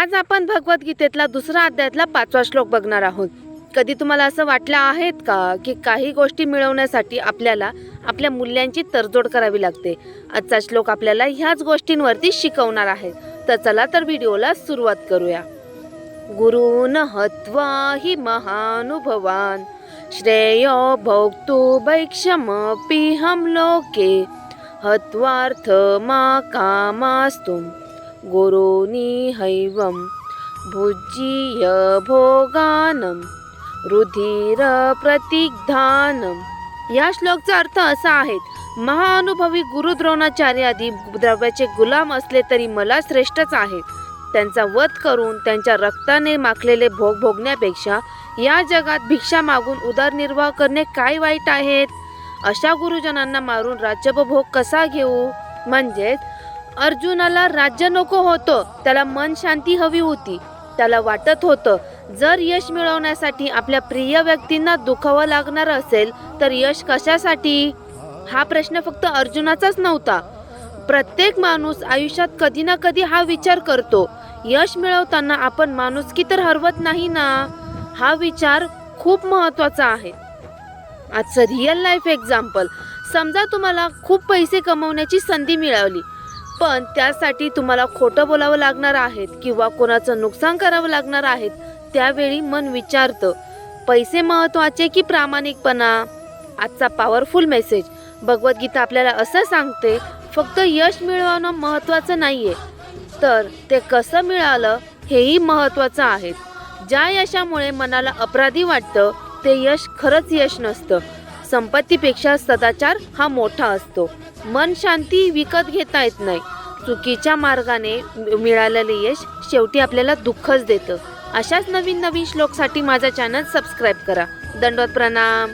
आज आपण भगवद्गीतेतला दुसरा अध्यायातला 5वा श्लोक बघणार आहोत. कधी तुम्हाला असं वाटलं आहेत का की काही गोष्टी मिळवण्यासाठी आपल्याला आपल्या मूल्यांची तडजोड करावी लागते? आजचा श्लोक आपल्याला ह्याच गोष्टींवरती शिकवणार आहे. तर चला तर व्हिडिओला सुरुवात करूया. गुरुन हत्वा हि महानुभवान श्रेयो भोक्तु भैक्षमपीहं लोके हत्वार्थ मा कामास्तुम गुरुनी हैवं भुज्यीय भोगानं रुधिर प्रतिग्धानम. या श्लोकचा अर्थ असा आहे, महाअनुभवी गुरु द्रोणाचार्य आदी द्रव्याचे गुलाम असले तरी मला श्रेष्ठच आहेत. त्यांचा वध करून त्यांच्या रक्ताने माखलेले भोग भोगण्यापेक्षा या जगात भिक्षा मागून उदरनिर्वाह करणे काय वाईट आहेत? अशा गुरुजनांना मारून राज्यभोग कसा घेऊ? म्हणजेच अर्जुनाला राज्य नको होतं, त्याला मन शांती हवी होती. त्याला वाटत होतं जर यश मिळवण्यासाठी आपल्या प्रिय व्यक्तींना दुखावं लागणार असेल तर यश कशासाठी? हा प्रश्न फक्त अर्जुनाचाच नव्हता. प्रत्येक माणूस आयुष्यात कधी ना कधी हा विचार करतो, यश मिळवताना आपण माणुसकी तर हरवत नाही ना? हा विचार खूप महत्त्वाचा आहे. आजचं रिअल लाईफ एक्झाम्पल. समजा तुम्हाला खूप पैसे कमवण्याची संधी मिळाली, पण त्यासाठी तुम्हाला खोटं बोलावं लागणार आहे किंवा कोणाचं नुकसान करावं लागणार आहे. त्यावेळी मन विचारतं, पैसे महत्त्वाचे की प्रामाणिकपणा? आजचा पॉवरफुल मेसेज. भगवद्गीता आपल्याला असं सांगते, फक्त यश मिळवणं महत्त्वाचं नाहीये, तर ते कसं मिळालं हेही महत्त्वाचं आहे. ज्या यशामुळे मनाला अपराधी वाटतं ते यश खरंच यश नसतं. संपत्तीपेक्षा सदाचार हा मोठा असतो. मन शांती विकत घेता येत नाही. चुकीच्या मार्गाने मिळालेले यश शेवटी आपल्याला दुःखच देतं. अशाच नवीन श्लोकसाठी माझा चॅनल सबस्क्राईब करा. दंडवत प्रणाम.